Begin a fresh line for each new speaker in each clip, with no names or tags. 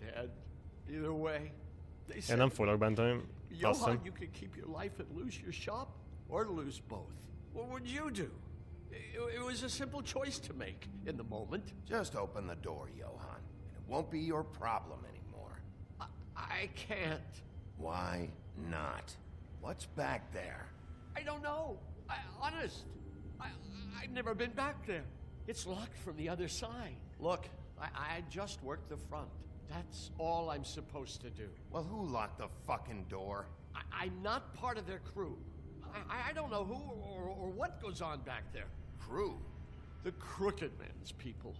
Dad. Either way.
Én nem foglak bántani.
Johan, you can keep your life and lose your shop, or lose both. What would you do? It was a simple choice to make in the moment.
Just open the door, Johan, and it won't be your problem anymore.
I can't.
Why not? What's back there?
I don't know. Honest. I've never been back there. It's locked from the other side. Look, I just worked the front. That's all I'm supposed to do.
Well, who locked the fucking door?
I'm not part of their crew. I don't know who or what goes on back there.
Crew?
The Crooked Man's people.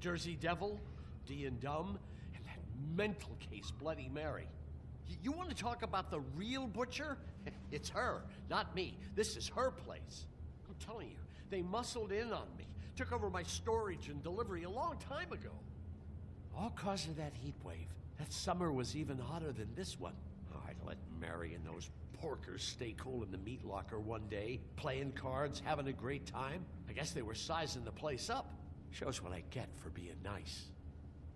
Jersey Devil, D and Dumb, and that mental case, Bloody Mary. You want to talk about the real butcher? It's her, not me. This is her place. I'm telling you, they muscled in on me, took over my storage and delivery a long time ago. All cause of that heat wave. That summer was even hotter than this one. Oh, I'd let Mary and those porkers stay cool in the meat locker one day, playing cards, having a great time. I guess they were sizing the place up. Shows what I get for being nice.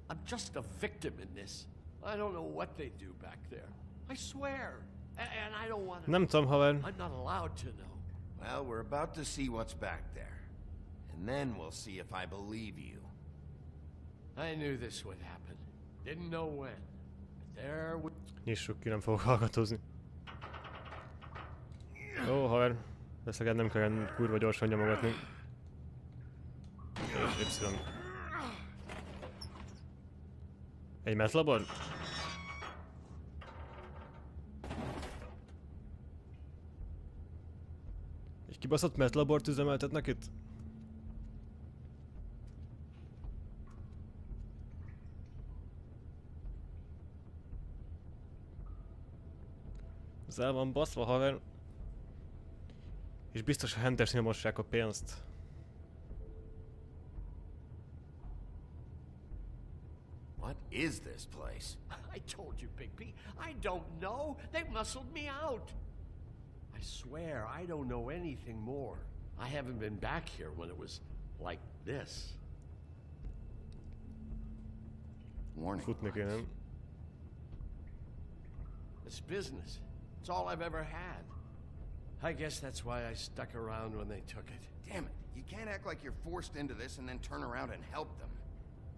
I'm just a victim in this. I don't know what they do back there. I swear. And I don't want to.
Nem tudom, haver.
I'm not allowed to know.
Well, we're about to see what's back there. And then we'll see if I believe you.
I knew this would happen. Didn't know when. But there would...
Nyissuk ki, nem fogok hallgatózni. Ó, haver. Leszeged nem kell olyan kurva gyorsan nyomogatni. És Y. Egy metlabor? Egy kibaszott metlabort üzemeltetnek itt? Ez el van baszva, haver. És biztos, a Hunters nyomossák a pénzt.
What is this place?
I told you, Bigby. I don't know. They muscled me out. I swear, I don't know anything more. I haven't been back here when it was like this.
Warning
Futni kéne.
It's business. It's all I've ever had. I guess that's why I stuck around when they took it.
Damn it. You can't act like you're forced into this and then turn around and help them.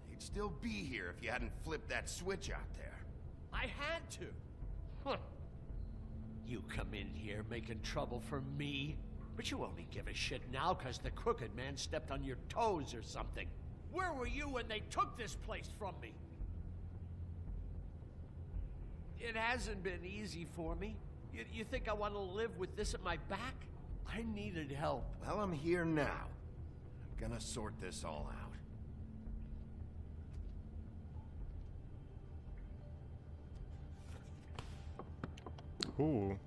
They'd still be here if you hadn't flipped that switch out there.
I had to. Huh. You come in here making trouble for me, but you only give a shit now because the Crooked Man stepped on your toes or something. Where were you when they took this place from me? It hasn't been easy for me. You think I want to live with this at my back? I needed help.
Well, I'm here now. I'm gonna sort this all out.
Hú.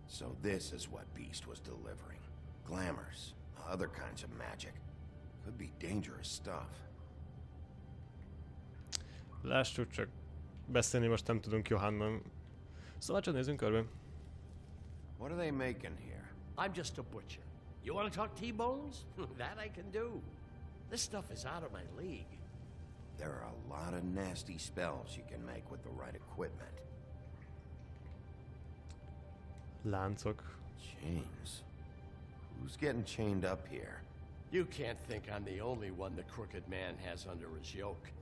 So this is what Beast was delivering. Glamours, other kinds of magic. Could be dangerous stuff.
Lássuk csak. Beszélni most nem tudunk Johannal. Szóval csak nézzünk körbe.
What are they making here?
I'm just a butcher. You want to talk T-bones? That I can do. This stuff is out of my league.
There are a lot of nasty spells you can make with the right equipment.
Láncok.
Chains. Who's getting chained up here?
You can't think I'm the only one the Crooked Man has under his yoke.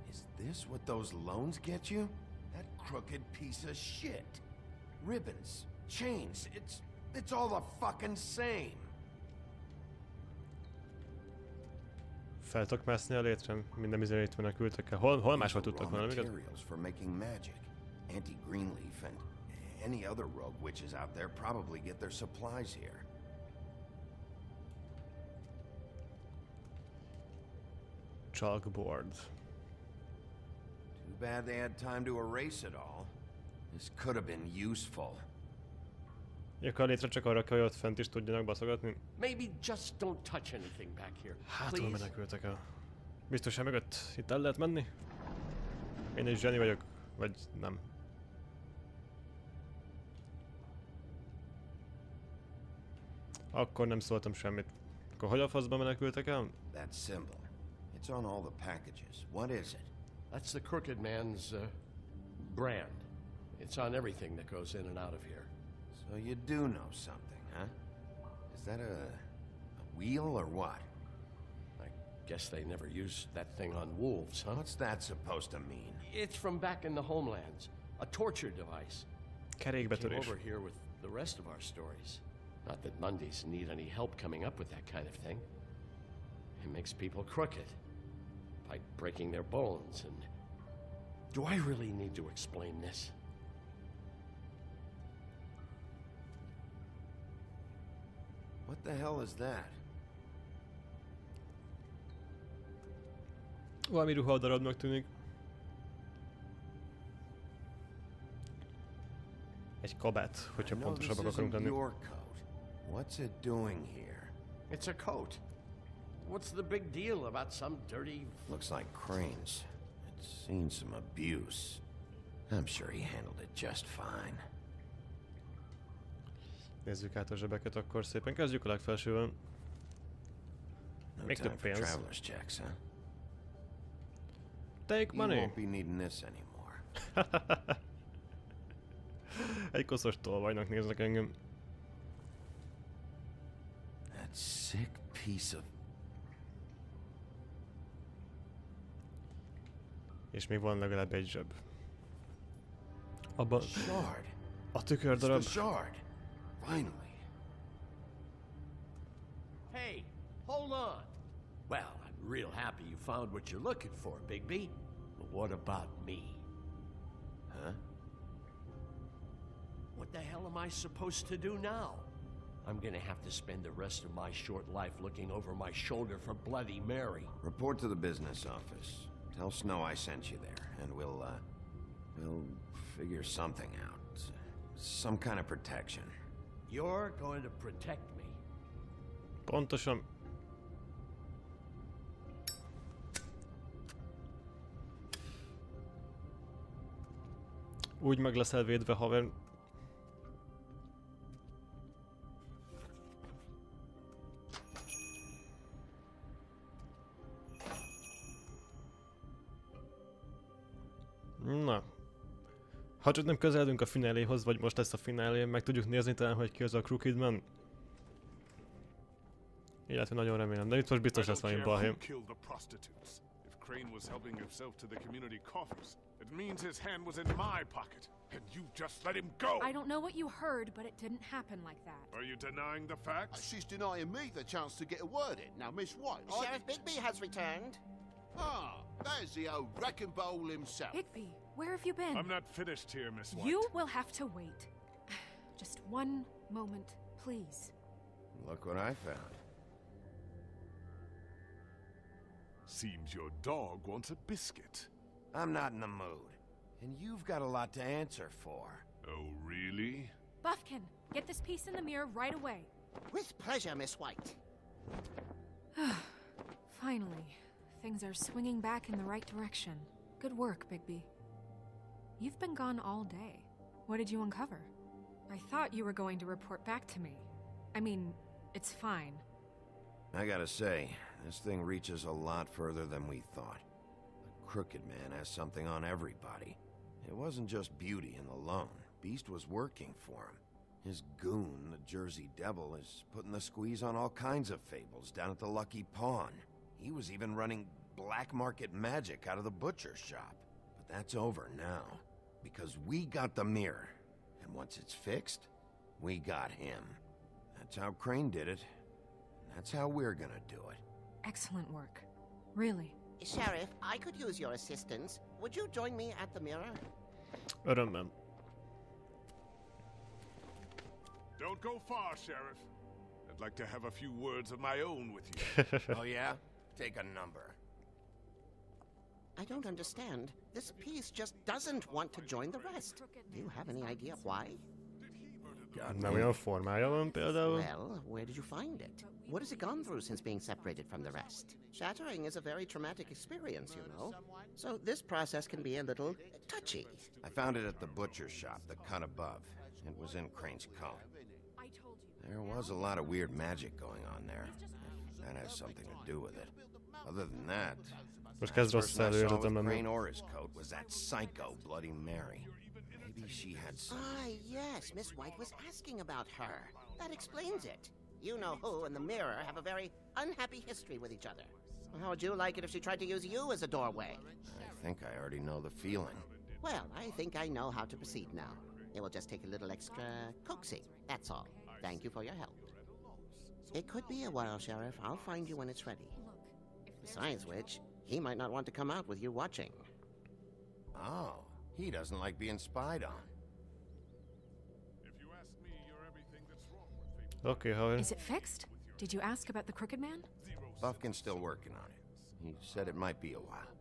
Is this what those loans get you? That crooked piece of shit. Ribbons, chains, it's all the fucking same.
Fel tudok mászni a létre? Minden bizonyítva menekültek el. Hol máshol tudtak volna még?
Materials for making magic. Auntie Greenleaf and any other rogue witches out there probably get their supplies here.
Chalkboard.
Too bad they had time to erase it all. This could have been useful.
Jökk a létre csak arra kell, hogy ott fent is tudjanak baszogatni.
Maybe just don't touch anything back here.
Hátul menekültek el. Biztos, hogy mögött itt el lehet menni? Én egy zseni vagyok, vagy nem. Akkor nem szóltam semmit. Akkor hogy a faszba menekültek el?
That symbol. It's on all the packages. What is it?
That's the Crooked Man's brand. It's on everything that goes in and out of here.
So you do know something, huh? Is that a wheel or what?
I guess they never used that thing on wolves, huh?
What's that supposed to mean?
It's from back in the homelands. A torture device. Came
Kerékbetörés.
over here with the rest of our stories. Not that Mondays need any help coming up with that kind of thing. It makes people crooked. By breaking their bones and... Do I really need to explain this?
What the hell is that?
Valami ruhadarabnak tűnik. Egy kabát, hogyha
I know this
pontosabbak akarunk
isn't
lenni.
your coat. What's it doing here?
It's a coat. What's the big deal about some dirty...
Looks like Crane's. It's seen some abuse. I'm sure he handled it just fine.
Nézzük át a zsebeket akkor szépen. Kezdjük a legfelsővel.
No
Még
time
több
for
pénz.
traveler's checks, huh?
Take
You
money!
won't be needing this anymore.
Egy koszos tolvajnak néznek engem.
That sick piece of...
És még van legalább egy zseb. Abban
Shard.
a
It's the
tükördarab.
shard. Finally.
Hey, hold on. Well, I'm real happy you found what you're looking for, Bigby. But what about me?
Huh?
What the hell am I supposed to do now? I'm gonna have to spend the rest of my short life looking over my shoulder for Bloody Mary.
Report to the business office. Tell Snow I sent you there, and we'll figure something out. Some kind of protection.
You're going to protect me.
Pontosan. Úgy meg leszel védve, haver. Na. Ha csak nem közeledünk a fináléhoz, vagy most lesz a finálé, meg tudjuk nézni talán, hogy ki az a Crooked Man. Illetve nagyon remélem, de itt most biztos lesz valami balhé.
Crane was helping himself to the community coffers. It means his hand was in my pocket, and you just let him go!
I don't know what you heard, but it didn't happen like that.
Are you denying the facts?
She's denying me the chance to get a word in. Now, Miss White...
Sheriff Bigby has returned.
Ah, there's the old wrecking bowl himself.
Bigby, where have you been?
I'm not finished here, Miss White.
You will have to wait. Just one moment, please.
Look what I found.
Seems your dog wants a biscuit.
I'm not in the mood. And you've got a lot to answer for.
Oh, really?
Buffkin, get this piece in the mirror right away.
With pleasure, Miss White.
Finally, things are swinging back in the right direction. Good work, Bigby. You've been gone all day. What did you uncover? I thought you were going to report back to me. I mean, it's fine.
I gotta say, this thing reaches a lot further than we thought. The Crooked Man has something on everybody. It wasn't just Beauty and the Lone. Beast was working for him. His goon, the Jersey Devil, is putting the squeeze on all kinds of fables down at the Lucky Pawn. He was even running black market magic out of the butcher shop. But that's over now, because we got the mirror. And once it's fixed, we got him. That's how Crane did it. That's how we're gonna do it.
Excellent work. Really.
Sheriff, I could use your assistance. Would you join me at the mirror?
Örömmel.
Don't go far, Sheriff. I'd like to have a few words of my own with you.
Oh yeah? Take a number.
I don't understand. This piece just doesn't want to join the rest. Do you have any idea why?
Nem olyan formája van például.
Well, where did you find it? What has it gone through since being separated from the rest? Shattering is a very traumatic experience, you know. So this process can be a little touchy.
I found it at the butcher shop, the cut above. It was in Crane's coat.
I told you.
There was a lot of weird magic going on there. That has something to do with it. Other than that,
Most kezd rossz
person I saw
előéletem
with
lenne.
Crane or his coat was that psycho Bloody Mary. Maybe she had some...
Ah, yes, Miss White was asking about her. That explains it. You know who and the mirror have a very unhappy history with each other. How would you like it if she tried to use you as a doorway?
I think I already know the feeling.
Well, I think I know how to proceed now. It will just take a little extra coaxing, that's all. Thank you for your help. It could be a while, Sheriff. I'll find you when it's ready. Besides which, he might not want to come out with you watching.
Oh, he doesn't like being spied on.
If you ask me, you're everything that's wrong with people.
Oké, haver.
Is it fixed? Did you ask about the Crooked Man?
Buffkin's still working on it. He said it might be a while.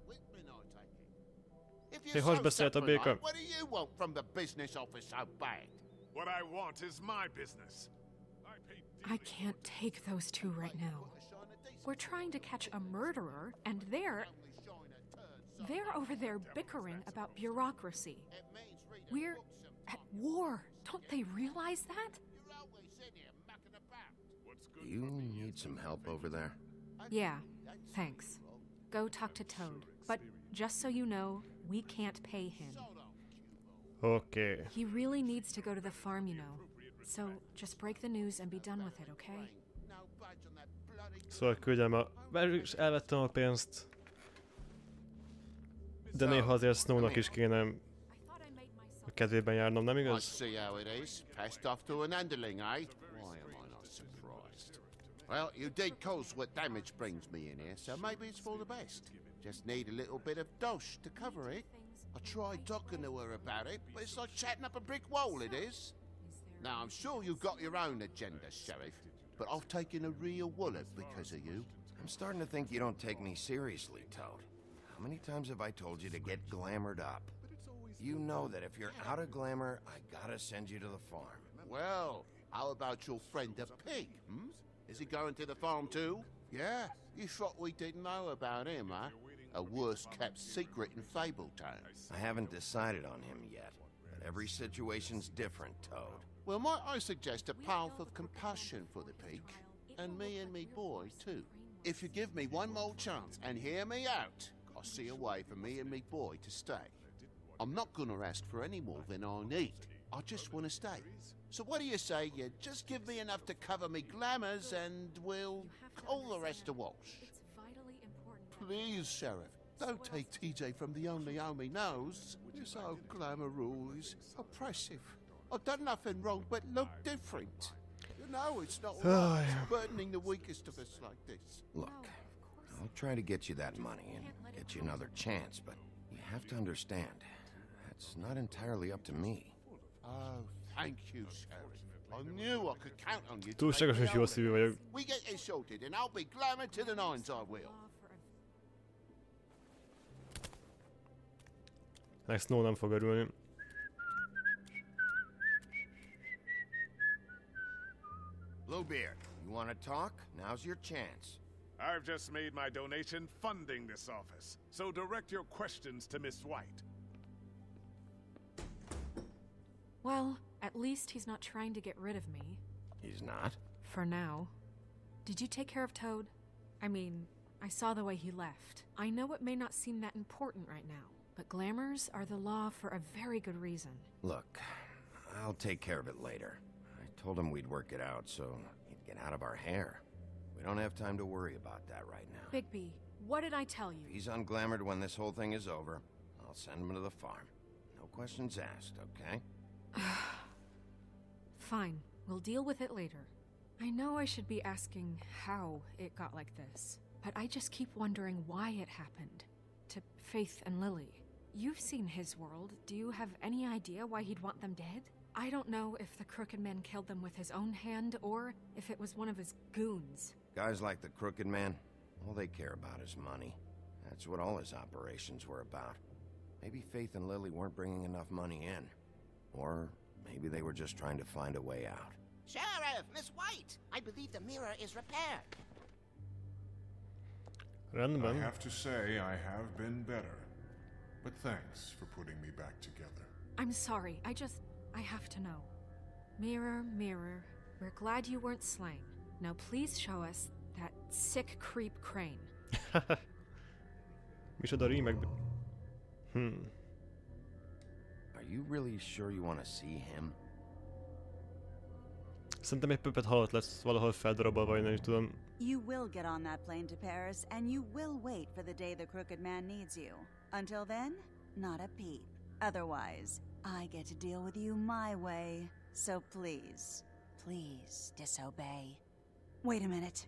If
Hey,
you're
hogy
so
beszélt a
separate,
béka?
what do you want from the business office so bad?
What I want is my business. I pay
I can't take those two right now. We're trying to catch a murderer, and they're over there bickering about bureaucracy. We're at war. Don't they realize that?
Do you need some help over there?
Yeah, thanks. Go talk to Toad. But just so you know, we can't pay him.
Oké.
He really needs to go to the farm, you know. So just break the news and be done with it, okay?
Szóval küldjem a... Mert is elvettem a pénzt. De néha azért Snownak is kéne a kedvében járnom, nem
I
igaz?
see how it is. Passed off to an underling, eh? Why am I not surprised? Well, you did cause what damage brings me in here, so maybe it's for the best. Just need a little bit of dosh to cover it. I tried talking to her about it, but it's like chatting up a brick wall, it is. Now, I'm sure you've got your own agenda, Sheriff, but I've taken a real wallop because of you.
I'm starting to think you don't take me seriously, Toad. How many times have I told you to get glamored up? You know that if you're out of glamour, I gotta send you to the farm.
Well, how about your friend the pig, hmm? Is he going to the farm too? Yeah? You thought we didn't know about him, huh? A worse-kept secret in Fabletown.
I haven't decided on him yet, but every situation's different, Toad.
Well, might I suggest a path of compassion for the pig? And me boy, too. If you give me one more chance and hear me out, I'll see a way for me and me boy to stay. I'm not gonna ask for any more than I need. I just want to stay. So what do you say you just give me enough to cover me glamours and we'll call the rest a wash?
It's vitally important.
Please, Sheriff, don't take TJ from the only home he knows. You're so glamorous, oppressive. I've done nothing wrong but look different. You know it's not right burdening the weakest of us like this.
Look, I'll try to get you that money and get you another chance, but you have to understand, that's not entirely up to me.
Oh, thank you, Sheriff. I knew I could count on you to
Túlságosan
make me
jó
own.
szívű vagyok.
We get this sorted and I'll be glamour to the nines, I will.
Meg Snow nem fog örülni.
Bluebeard, you want to talk? Now's your chance.
I've just made my donation funding this office, so direct your questions to Miss White.
Well, at least he's not trying to get rid of me.
He's not?
For now. Did you take care of Toad? I mean, I saw the way he left. I know it may not seem that important right now, but glamours are the law for a very good reason.
Look, I'll take care of it later. I told him we'd work it out so he'd get out of our hair. We don't have time to worry about that right now.
Bigby, what did I tell you?
If he's unglamored when this whole thing is over, I'll send him to the farm. No questions asked, okay?
Fine, we'll deal with it later. I know I should be asking how it got like this, but I just keep wondering why it happened. To Faith and Lily. You've seen his world. Do you have any idea why he'd want them dead? I don't know if the Crooked Man killed them with his own hand, or if it was one of his goons.
Guys like the Crooked Man, all they care about is money. That's what all his operations were about. Maybe Faith and Lily weren't bringing enough money in. Or maybe they were just trying to find a way out.
Sheriff, Miss White, I believe the mirror is repaired.
I
Rendben.
have to say I have been better. But thanks for putting me back together.
I'm sorry, I have to know. Mirror, mirror, we're glad you weren't slain. Now please show us That sick creep Crane.
Micsoda rímekbe.
Are you really sure you want to see him?
Szerintem egy pöppet halott lesz valahol feldarabolva, vagy nem is tudom.
You will get on that plane to Paris, and you will wait for the day the Crooked Man needs you. Until then, not a peep. Otherwise, I get to deal with you my way. So please, please disobey. Wait a minute.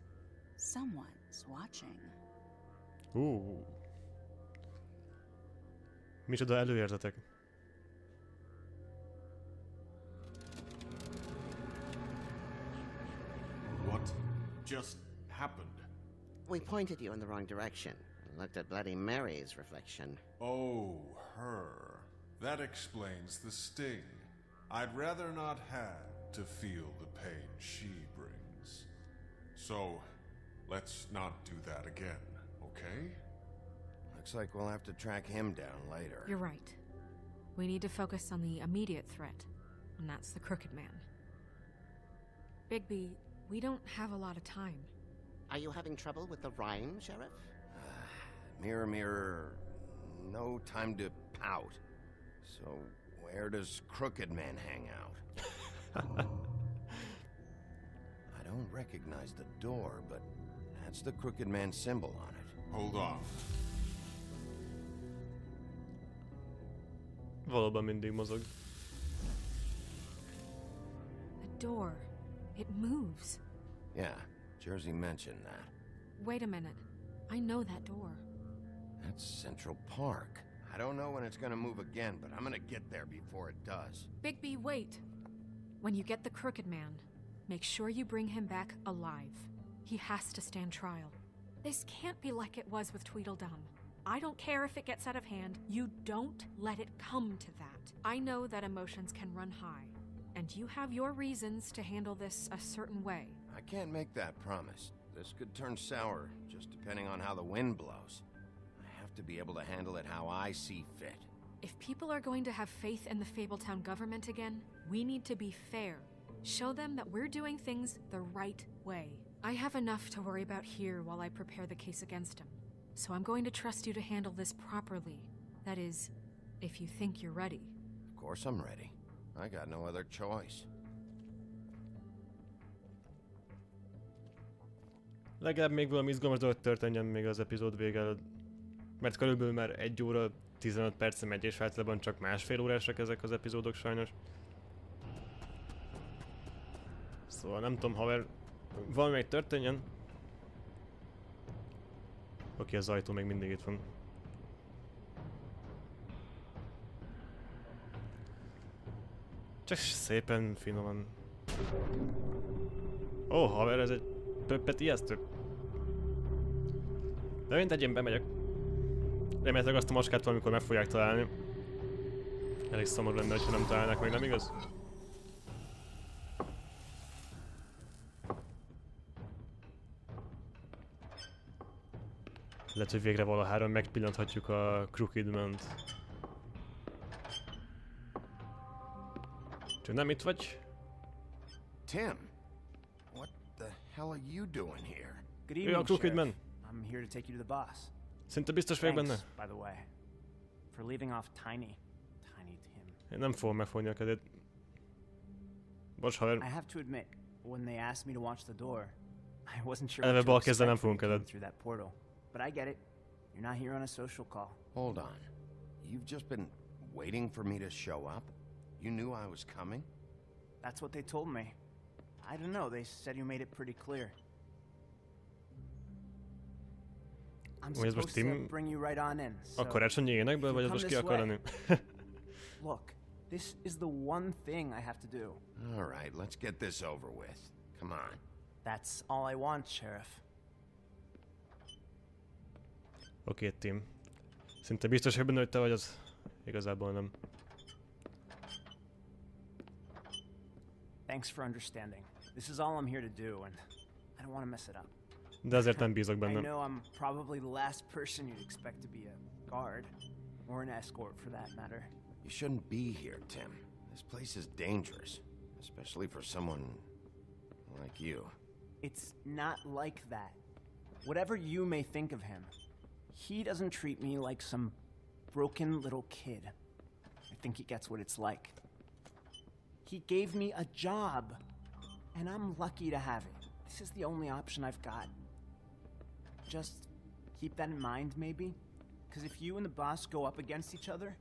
Someone's watching.
Micsoda előérzetek.
What just happened?
We pointed you in the wrong direction and looked at Bloody Mary's reflection.
Oh, her. That explains the sting. I'd rather not have to feel the pain she brings. So, let's not do that again, okay?
Looks like we'll have to track him down later.
You're right. We need to focus on the immediate threat, and that's the Crooked Man. Bigby, we don't have a lot of time.
Are you having trouble with the rhyme, Sheriff?
Mirror, mirror, no time to pout. So, where does Crooked Man hang out? I don't recognize the door, but that's the Crooked Man symbol on it.
Hold on.
Valóban mindig mozog.
The door. It moves.
Yeah, Jersey mentioned that.
Wait a minute. I know that door.
That's Central Park. I don't know when it's gonna move again, but I'm gonna get there before it does.
Bigby, wait. When you get the Crooked Man, make sure you bring him back alive. He has to stand trial. This can't be like it was with Tweedledum. I don't care if it gets out of hand. You don't let it come to that. I know that emotions can run high, and you have your reasons to handle this a certain way.
I can't make that promise. This could turn sour, just depending on how the wind blows. I have to be able to handle it how I see fit.
If people are going to have faith in the Fabletown government again, we need to be fair. Show them that we're doing things the right way. I have enough to worry about here while I prepare the case against him. So I'm going to trust you to handle this properly. That is, if you think you're ready.
Of course I'm ready. I got no other choice.
Legalább még valami izgalmas dolog történjen még az epizód vége előtt. Mert körülbelül már 1 óra 15 perce megy, és általában csak másfél órásak ezek az epizódok sajnos. Szóval nem tudom, haver, valami még történjen. Oké, az ajtó még mindig itt van. Csak szépen, finoman. Ó, haver, ez egy pöppet ijesztő. De mindegy, én bemegyek. Remélhetőleg azt a macskát valamikor meg fogják találni. Elég szomorú lenne, ha nem találnák meg, nem igaz? Lehet, hogy végre valaháron megpillanthatjuk a Crooked Man-t. Csak nem itt vagy?
Tim, what the hell are you doing here?
Good evening,
Crooked Man.
I'm here to take you to the boss.
Szinte biztos vagyok benne.
Thanks, by the way, for leaving off Tiny Tim.
Én nem fogom megfogni a kezét. Bocs, haver.
I have to admit, when they asked me to watch the door, I wasn't sure
Eleve
what to
bal kézzel nem
expect
fogunk
coming
eled.
through that portal. But I get it. You're not here on a social call.
Hold on. You've just been waiting for me to show up? You knew I was coming?
That's what they told me. I don't know, they said you made it pretty clear. I'm supposed to bring you right on in, so
A karácsonyi énekből, vagy az most ki akar lenni?
Look, this is the one thing I have to do.
All right, let's get this over with. Come on.
That's all I want, Sheriff.
Oké, Tim. Szinte biztos, hogy benne, hogy te vagy, az igazából nem.
Thanks for understanding. This is all I'm here to do, and I don't want to mess it up.
De azért nem bízok benne.
I know I'm probably the last person you'd expect to be a guard, or an escort for that matter.
You shouldn't be here, Tim. This place is dangerous, especially for someone like you.
It's not like that. Whatever you may think of him, he doesn't treat me like some broken little kid. I think he gets what it's like. He gave me a job, and I'm lucky to have it. This is the only option I've got. Just keep that in mind, maybe? Because if you and the boss go up against each other,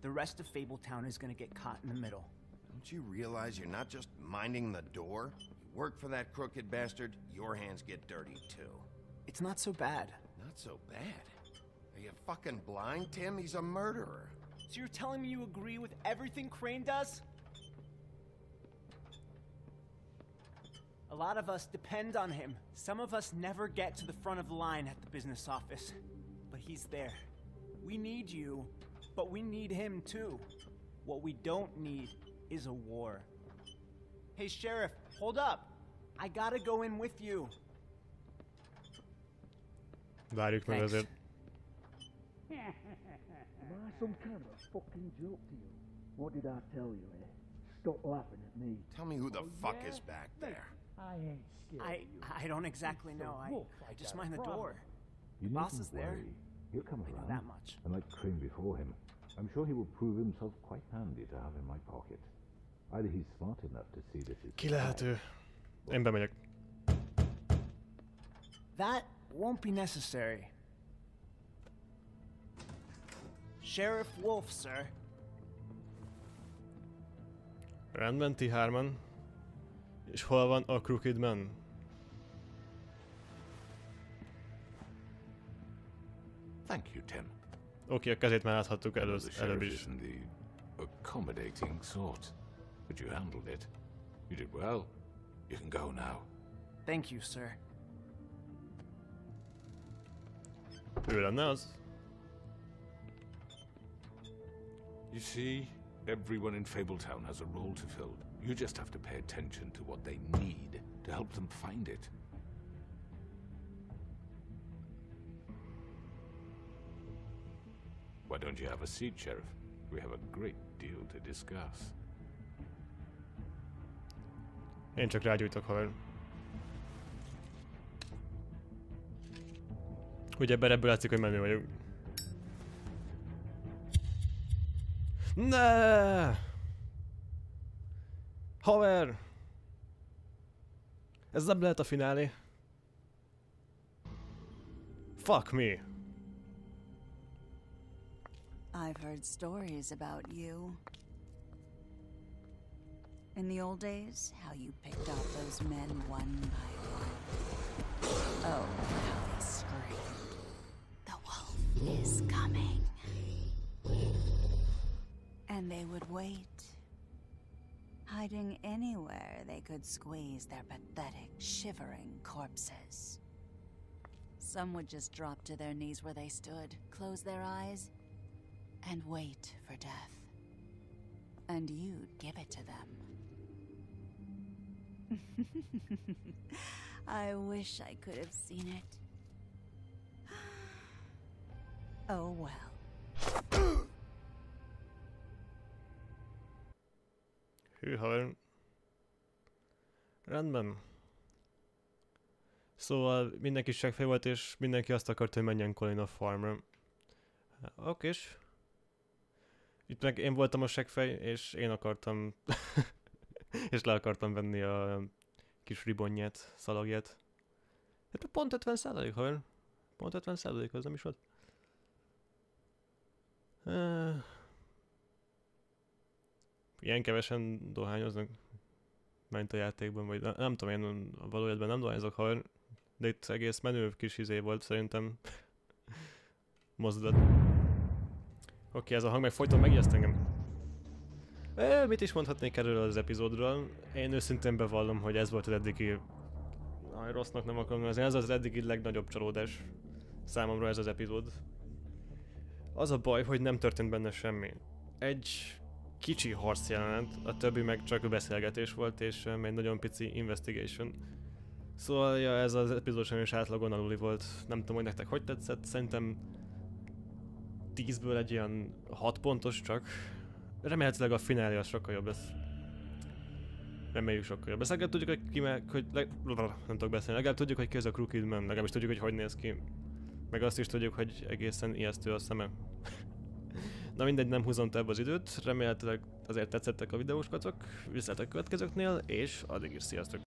the rest of Fabletown is gonna get caught in the middle.
Don't you realize you're not just minding the door? You work for that crooked bastard, your hands get dirty too.
It's not so bad.
Not so bad? Are you fucking blind, Tim? He's a murderer.
So you're telling me you agree with everything Crane does? A lot of us depend on him. Some of us never get to the front of the line at the business office. But he's there. We need you, but we need him too. What we don't need is a war. Hey, Sheriff, hold up. I gotta go in with you.
Várjuk meg azért.
Am I some kind of a fucking joke to you? What did I tell you, eh? Stop laughing at me.
Tell me who the fuck is back there.
I ain't scared of you.
I don't exactly know. I just mind the door.
You
Boss
needn't
is there.
worry. He'll come
I know
around.
that much.
And like Crane before him, I'm sure he will prove himself quite handy to have in my pocket. Either he's smart enough to see this is
Ki lehet ő? Én bemegyek.
That won't be necessary. Sheriff Wolf, sir.
Rendben, ti hárman. És hol van a Crooked Man?
Thank you, Tim.
Oké, a kezét már láthattuk előbb
Sheriff
is.
isn't the accommodating sort, but you handled it. You did well. You can go now.
Thank you, sir.
Ő lenne az?
You see, everyone in Fabletown has a role to fill. You just have to pay attention to what they need to help them find it. Why don't you have a seat, Sheriff? We have a great deal to discuss.
Én csak rágyújtok, haver. Ugye ebben ebből látszik, hogy menő vagyok. Ne! Haver! Ez nem lehet a finálé. Fuck me!
I've heard stories about you. In the old days, how you picked off those men one by one. Oh, how they screamed. The wolf is coming. And they would wait, hiding anywhere they could squeeze their pathetic, shivering corpses. Some would just drop to their knees where they stood, close their eyes, and wait for death. And you'd give it to them. I wish I could have seen it. Oh well.
Hű, haver. Rendben. Szóval mindenki seggfej volt, és mindenki azt akarta, hogy menjen Colin a farmra. Okés. Itt meg én voltam a seggfej, és én akartam... és le akartam venni a kis ribonját, szalagját. Hát pont 50%, haver. Pont 50%, az nem is volt. Ilyen kevesen dohányoznak, mint a játékban, vagy nem tudom, én a valójában nem dohányozok, haver. De itt egész menő kis izé volt szerintem. Mozdulat. Oké, ez a hang meg folyton megijeszt engem. Mit is mondhatnék erről az epizódról? Én őszintén bevallom, hogy ez volt az eddigi... rossznak nem akarom nevezni, ez az eddigi legnagyobb csalódás számomra ez az epizód. Az a baj, hogy nem történt benne semmi. Egy kicsi harcjelenet, a többi meg csak beszélgetés volt, és egy nagyon pici investigation. Szóval ja, ez az epizód sem is átlagon aluli volt. Nem tudom, hogy nektek hogy tetszett, szerintem 10-ből egy ilyen 6 pontos csak. Remélhetőleg a finálé az sokkal jobb lesz. reméljük sokkal jobb. Ezt legalább tudjuk, hogy nem tudok beszélni, legalább tudjuk, hogy ki ez a Crooked Man, legalábbis tudjuk, hogy néz ki. Meg azt is tudjuk, hogy egészen ijesztő a szeme. Na mindegy, nem húzom tovább az időt, remélhetőleg azért tetszettek a videóskacok, viszlát a következőknél, és addig is sziasztok!